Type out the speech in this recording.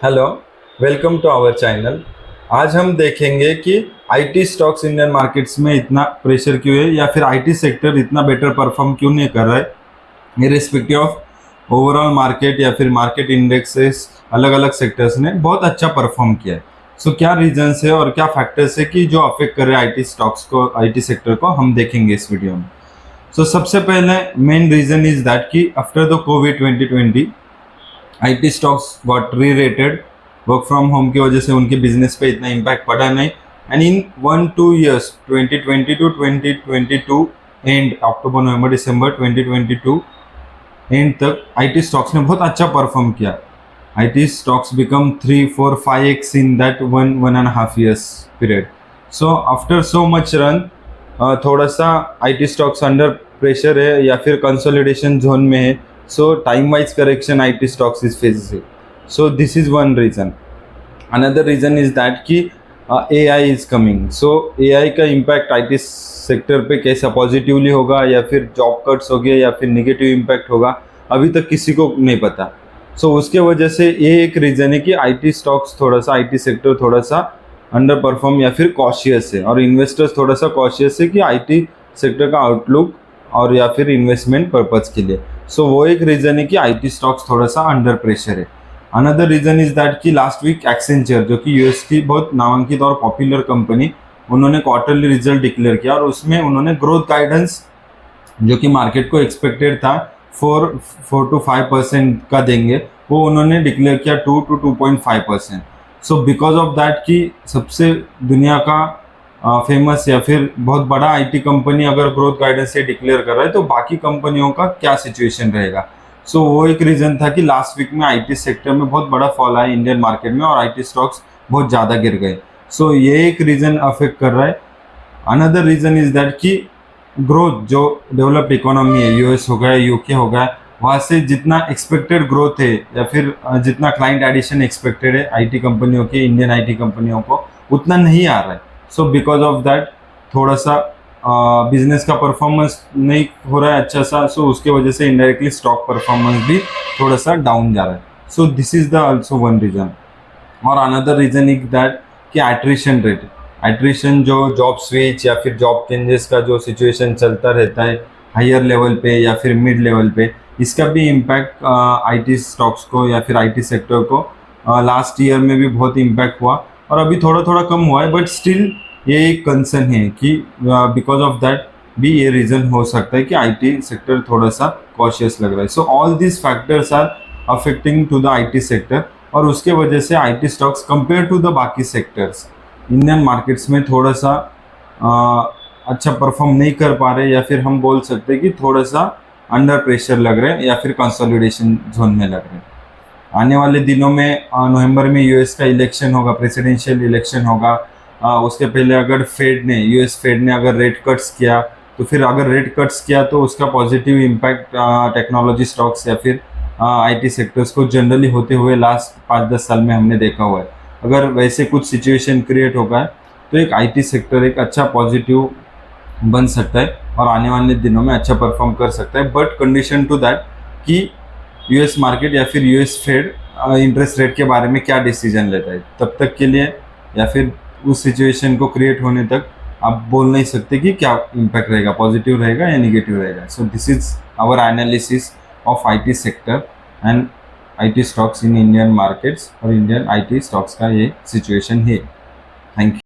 Hello, welcome to our channel. आज हम देखेंगे कि आईटी स्टॉक्स इंडियन मार्केट्स में इतना प्रेशर क्यों है या फिर आईटी सेक्टर इतना बेटर परफॉर्म क्यों नहीं कर रहा है इर्रेस्पेक्टिव ऑफ ओवरऑल मार्केट या फिर मार्केट इंडेक्सेस। अलग अलग सेक्टर्स ने बहुत अच्छा परफॉर्म किया है। सो क्या रीजंस है और क्या फैक्टर्स है कि जो अफेक्ट कर रहे हैं आईटी स्टॉक्स को, आईटी सेक्टर को, हम देखेंगे इस वीडियो में। सो सबसे पहले मेन रीजन इज दैट कि after the Covid 2020 IT stocks got री रेटेड। वर्क फ्रॉम होम की वजह से उनके बिजनेस पे इतना इम्पैक्ट पड़ा नहीं। And in 1-2 years 2020 to 2022 and October November December 2022 and तक आईटी स्टॉक्स ने बहुत अच्छा परफॉर्म किया। IT stocks become 3-4-5x in that 1.5 years period. So after so much run थोड़ा सा आईटी स्टॉक्स अंडर प्रेशर है या फिर कंसोलिडेशन जोन में है। So time-wise correction IT stocks is facing. So this is one reason. Another reason is that कि AI is coming. So AI का impact IT sector पे कैसा पॉजिटिवली होगा या फिर जॉब कट्स हो गए या फिर निगेटिव इम्पैक्ट होगा, अभी तक किसी को नहीं पता। सो उसके वजह से ये एक रीज़न है कि IT स्टॉक्स थोड़ा सा, IT सेक्टर थोड़ा सा अंडर परफॉर्म या फिर कॉशियस है, और इन्वेस्टर्स थोड़ा सा कॉशियस है कि IT सेक्टर का आउटलुक और या फिर इन्वेस्टमेंट पर्पज़ के लिए। सो वो एक रीज़न है कि आईटी स्टॉक्स थोड़ा सा अंडर प्रेशर है। अनदर रीज़न इज दैट कि लास्ट वीक एक्सेंचर, जो कि यूएस की बहुत नामांकित और पॉपुलर कंपनी, उन्होंने क्वार्टरली रिजल्ट डिक्लेयर किया और उसमें उन्होंने ग्रोथ गाइडेंस जो कि मार्केट को एक्सपेक्टेड था 4 to 5% का देंगे, वो उन्होंने डिक्लेयर किया 2 to 2.5%। So because of that कि सबसे दुनिया का फेमस या फिर बहुत बड़ा आईटी कंपनी अगर ग्रोथ गाइडेंस से डिक्लेयर कर रहा है तो बाकी कंपनियों का क्या सिचुएशन रहेगा। सो वो एक रीज़न था कि लास्ट वीक में आईटी सेक्टर में बहुत बड़ा फॉल आया इंडियन मार्केट में और आईटी स्टॉक्स बहुत ज़्यादा गिर गए। सो ये एक रीज़न अफेक्ट कर रहा है। अनदर रीज़न इज दैट कि ग्रोथ जो डेवलप्ड इकोनॉमी है, यूएस हो गया, यूके हो गया, वहाँ से जितना एक्सपेक्टेड ग्रोथ है या फिर जितना क्लाइंट एडिशन एक्सपेक्टेड है आईटी कंपनियों के, इंडियन आईटी कंपनियों को, उतना नहीं आ रहा है। सो बिकॉज ऑफ दैट थोड़ा सा बिजनेस का परफॉर्मेंस नहीं हो रहा है अच्छा सा। सो उसके वजह से इनडायरेक्टली स्टॉक परफॉर्मेंस भी थोड़ा सा डाउन जा रहा है। सो this is the also one reason. और अनदर रीज़न इज दैट कि एट्रिशन रेट, एट्रिशन जो जॉब स्विच या फिर जॉब चेंजेस का जो सिचुएशन चलता रहता है हायर लेवल पे या फिर मिड लेवल पे, इसका भी इम्पैक्ट आईटी स्टॉक्स को या फिर आईटी सेक्टर को लास्ट ईयर में भी बहुत इम्पैक्ट हुआ और अभी थोड़ा थोड़ा कम हुआ है। बट स्टिल ये एक कंसर्न है कि बिकॉज ऑफ दैट भी ये रीज़न हो सकता है कि आईटी सेक्टर थोड़ा सा कॉशियस लग रहा है। So all this factors are affecting to the IT sector, और उसके वजह से IT stocks compare to the बाकी सेक्टर्स इंडियन मार्केट्स में थोड़ा सा अच्छा परफॉर्म नहीं कर पा रहे, या फिर हम बोल सकते हैं कि थोड़ा सा अंडर प्रेशर लग रहे हैं या फिर कंसोलिडेशन जोन में लग रहे हैं। आने वाले दिनों में नवंबर में यूएस का इलेक्शन होगा, प्रेसिडेंशियल इलेक्शन होगा। उसके पहले अगर यूएस फेड ने अगर रेट कट्स किया, तो फिर अगर रेट कट्स किया तो उसका पॉजिटिव इम्पैक्ट टेक्नोलॉजी स्टॉक्स या फिर आईटी सेक्टर्स को जनरली होते हुए लास्ट 5-10 साल में हमने देखा हुआ है। अगर वैसे कुछ सिचुएशन क्रिएट होगा तो एक आईटी सेक्टर एक अच्छा पॉजिटिव बन सकता है और आने वाले दिनों में अच्छा परफॉर्म कर सकता है। बट कंडीशन टू दैट कि यूएस मार्केट या फिर यूएस फेड इंटरेस्ट रेट के बारे में क्या डिसीजन लेता है, तब तक के लिए या फिर उस सिचुएशन को क्रिएट होने तक आप बोल नहीं सकते कि क्या इम्पैक्ट रहेगा, पॉजिटिव रहेगा या नेगेटिव रहेगा। So this is our analysis of IT sector and IT stocks in Indian markets, और इंडियन आईटी स्टॉक्स का ये सिचुएशन है। Thank you.